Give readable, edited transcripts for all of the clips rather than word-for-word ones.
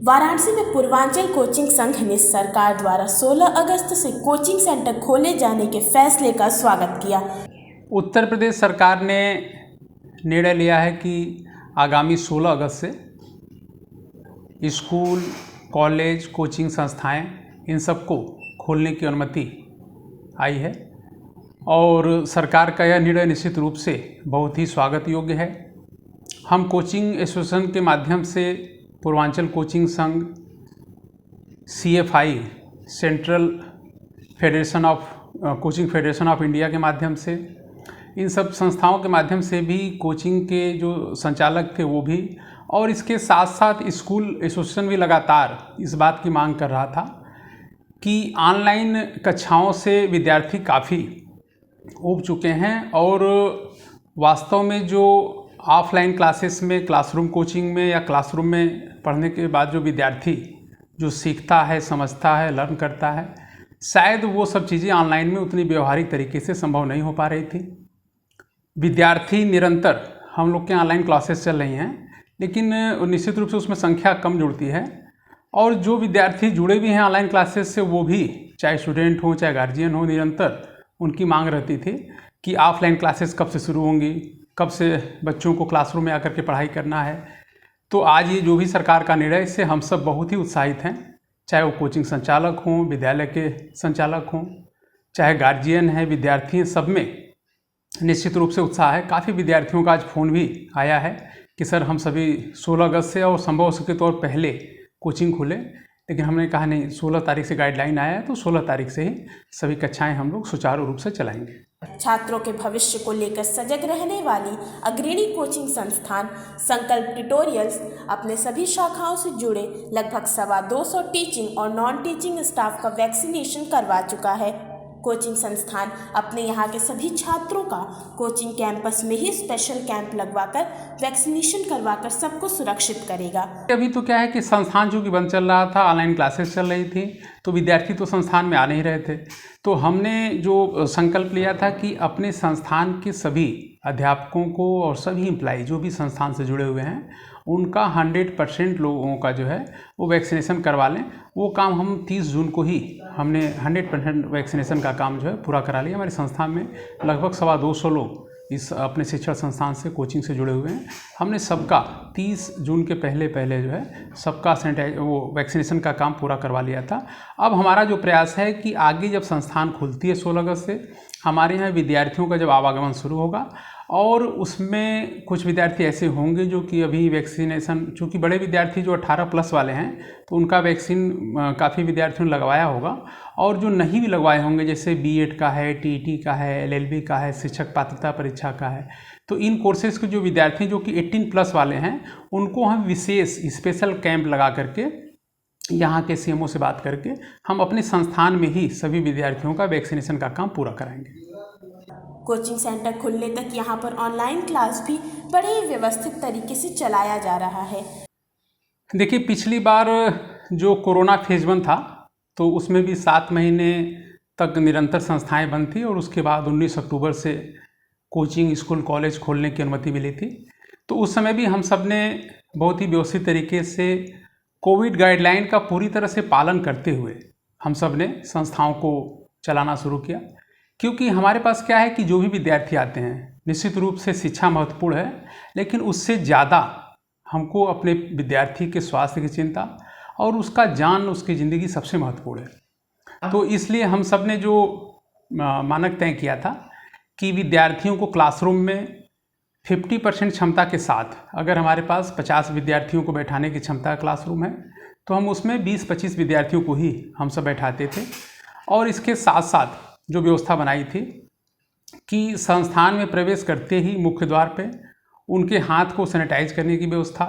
वाराणसी में पूर्वांचल कोचिंग संघ ने सरकार द्वारा 16 अगस्त से कोचिंग सेंटर खोले जाने के फैसले का स्वागत किया। उत्तर प्रदेश सरकार ने निर्णय लिया है कि आगामी 16 अगस्त से स्कूल, कॉलेज, कोचिंग संस्थाएं इन सबको खोलने की अनुमति आई है और सरकार का यह निर्णय निश्चित रूप से बहुत ही स्वागत योग्य है। हम कोचिंग एसोसिएशन के माध्यम से पूर्वांचल कोचिंग संघ, CFI central federation of coaching federation of India के माध्यम से, इन सब संस्थाओं के माध्यम से भी कोचिंग के जो संचालक थे वो भी, और इसके साथ साथ स्कूल एसोसिएशन भी लगातार इस बात की मांग कर रहा था कि ऑनलाइन कक्षाओं से विद्यार्थी काफ़ी ऊब चुके हैं और वास्तव में जो ऑफलाइन क्लासेस में, क्लासरूम कोचिंग में या क्लासरूम में पढ़ने के बाद जो विद्यार्थी जो सीखता है, समझता है, लर्न करता है, शायद वो सब चीज़ें ऑनलाइन में उतनी व्यवहारिक तरीके से संभव नहीं हो पा रही थी। विद्यार्थी निरंतर हम लोग के ऑनलाइन क्लासेस चल रही हैं, लेकिन निश्चित रूप से उसमें संख्या कम जुड़ती है और जो विद्यार्थी जुड़े भी हैं ऑनलाइन क्लासेस से वो भी, चाहे स्टूडेंट हो चाहे गार्जियन हो, निरंतर उनकी मांग रहती थी कि ऑफलाइन क्लासेस कब से शुरू होंगी, कब से बच्चों को क्लासरूम में आकर के पढ़ाई करना है। तो आज ये जो भी सरकार का निर्णय, इससे हम सब बहुत ही उत्साहित हैं, चाहे वो कोचिंग संचालक हों, विद्यालय के संचालक हों, चाहे गार्जियन है, विद्यार्थी हैं, सब में निश्चित रूप से उत्साह है। काफ़ी विद्यार्थियों का आज फ़ोन भी आया है कि सर हम सभी 16 अगस्त से और संभव हो सके तो और पहले कोचिंग खुले, लेकिन हमने कहा नहीं, 16 तारीख से गाइडलाइन आया है तो 16 तारीख से ही सभी कक्षाएं हम लोग सुचारू रूप से चलाएंगे। छात्रों के भविष्य को लेकर सजग रहने वाली अग्रणी कोचिंग संस्थान संकल्प ट्यूटोरियल्स अपने सभी शाखाओं से जुड़े लगभग 225 टीचिंग और नॉन टीचिंग स्टाफ का वैक्सीनेशन करवा चुका है। कोचिंग संस्थान अपने यहाँ के सभी छात्रों का कोचिंग कैंपस में ही स्पेशल कैंप लगवाकर वैक्सीनेशन करवाकर सबको सुरक्षित करेगा। अभी तो क्या है कि संस्थान चूँकि बंद चल रहा था, ऑनलाइन क्लासेस चल रही थी, तो विद्यार्थी तो संस्थान में आ नहीं रहे थे। तो हमने जो संकल्प लिया था कि अपने संस्थान के सभी अध्यापकों को और सभी एम्प्लॉय जो भी संस्थान से जुड़े हुए हैं उनका 100% लोगों का जो है वो वैक्सीनेशन करवा लें। वो काम हम 30 जून को ही हमने 100% वैक्सीनेशन का काम जो है पूरा करा लिया। हमारे संस्थान में लगभग 225 लोग इस अपने शिक्षण संस्थान से, कोचिंग से जुड़े हुए हैं। हमने सबका 30 जून के पहले जो है सबका वो वैक्सीनेशन का काम पूरा करवा लिया था। अब हमारा जो प्रयास है कि आगे जब संस्थान खुलती है 16 अगस्त से, हमारे यहाँ विद्यार्थियों का जब आवागमन शुरू होगा और उसमें कुछ विद्यार्थी ऐसे होंगे जो कि अभी वैक्सीनेशन, चूँकि बड़े विद्यार्थी जो 18+ वाले हैं तो उनका वैक्सीन काफ़ी विद्यार्थियों ने लगवाया होगा, और जो नहीं भी लगवाए होंगे जैसे B.Ed का है, TET का है, LLB का है, शिक्षक पात्रता परीक्षा का है, तो इन कोर्सेज़ के जो विद्यार्थी जो कि 18+ वाले हैं उनको हम विशेष स्पेशल कैंप लगा करके यहाँ के CMO से बात करके हम अपने संस्थान में ही सभी विद्यार्थियों का वैक्सीनेशन का काम पूरा कराएंगे। कोचिंग सेंटर खुलने तक यहाँ पर ऑनलाइन क्लास भी बड़े ही व्यवस्थित तरीके से चलाया जा रहा है। देखिए, पिछली बार जो कोरोना फेज 1 था तो उसमें भी 7 महीने तक निरंतर संस्थाएं बंद थी और उसके बाद 19 अक्टूबर से कोचिंग, स्कूल, कॉलेज खोलने की अनुमति मिली थी। तो उस समय भी हम सब ने बहुत ही व्यवस्थित तरीके से कोविड गाइडलाइन का पूरी तरह से पालन करते हुए हम सब ने संस्थाओं को चलाना शुरू किया, क्योंकि हमारे पास क्या है कि जो भी विद्यार्थी आते हैं, निश्चित रूप से शिक्षा महत्वपूर्ण है, लेकिन उससे ज़्यादा हमको अपने विद्यार्थी के स्वास्थ्य की चिंता और उसका जान, उसकी ज़िंदगी सबसे महत्वपूर्ण है। तो इसलिए हम सब ने जो मानक तय किया था कि विद्यार्थियों को क्लासरूम में 50% क्षमता के साथ, अगर हमारे पास 50 विद्यार्थियों को बैठाने की क्षमता क्लासरूम है तो हम उसमें 20-25 विद्यार्थियों को ही हम सब बैठाते थे। और इसके साथ साथ जो व्यवस्था बनाई थी कि संस्थान में प्रवेश करते ही मुख्य द्वार पे उनके हाथ को सैनिटाइज करने की व्यवस्था,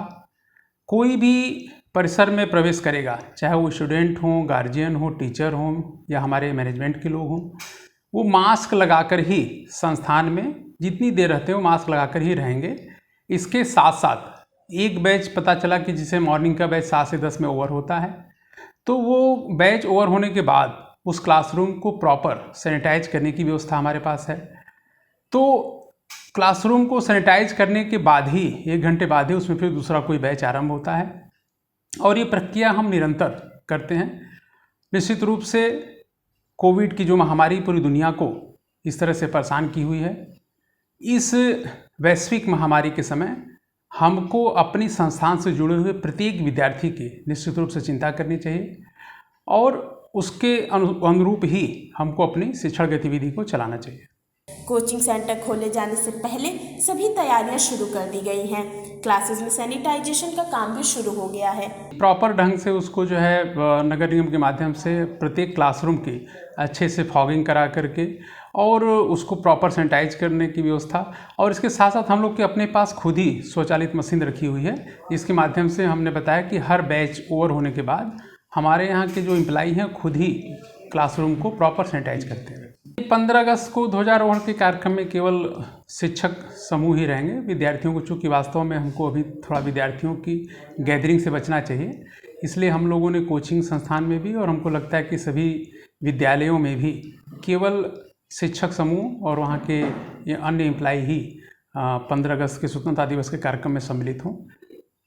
कोई भी परिसर में प्रवेश करेगा, चाहे वो स्टूडेंट हों, गार्जियन हो, टीचर हों या हमारे मैनेजमेंट के लोग हों, वो मास्क लगाकर ही संस्थान में जितनी देर रहते हैं वो मास्क लगाकर ही रहेंगे। इसके साथ साथ एक बैच पता चला कि जिसे मॉर्निंग का बैच 7 से 10 में ओवर होता है, तो वो बैच ओवर होने के बाद उस क्लासरूम को प्रॉपर सैनिटाइज करने की व्यवस्था हमारे पास है। तो क्लासरूम को सैनिटाइज करने के बाद ही 1 घंटे बाद ही उसमें फिर दूसरा कोई बैच आरंभ होता है। और ये प्रक्रिया हम निरंतर करते हैं। निश्चित रूप से कोविड की जो महामारी पूरी दुनिया को इस तरह से परेशान की हुई है, इस वैश्विक महामारी के समय हमको अपनी संस्थान से जुड़े हुए प्रत्येक विद्यार्थी की निश्चित रूप से चिंता करनी चाहिए और उसके अनुरूप ही हमको अपनी शिक्षण गतिविधि को चलाना चाहिए। कोचिंग सेंटर खोले जाने से पहले सभी तैयारियां शुरू कर दी गई हैं। क्लासेस में सैनिटाइजेशन का काम भी शुरू हो गया है। प्रॉपर ढंग से उसको जो है नगर निगम के माध्यम से प्रत्येक क्लासरूम की अच्छे से फॉगिंग करा करके और उसको प्रॉपर सैनिटाइज करने की व्यवस्था, और इसके साथ साथ हम लोग के अपने पास खुद ही स्वचालित मशीन रखी हुई है, जिसके माध्यम से हमने बताया कि हर बैच ओवर होने के बाद हमारे यहाँ के जो एम्प्लॉई हैं खुद ही क्लासरूम को प्रॉपर सैनिटाइज करते हैं। 15 अगस्त को ध्वजारोहण के कार्यक्रम में केवल शिक्षक समूह ही रहेंगे। विद्यार्थियों को, चूँकि वास्तव में हमको अभी थोड़ा विद्यार्थियों की गैदरिंग से बचना चाहिए, इसलिए हम लोगों ने कोचिंग संस्थान में भी और हमको लगता है कि सभी विद्यालयों में भी केवल शिक्षक समूह और वहाँ के अन्य एम्प्लॉई ही 15 अगस्त के स्वतंत्रता दिवस के कार्यक्रम में सम्मिलित हों।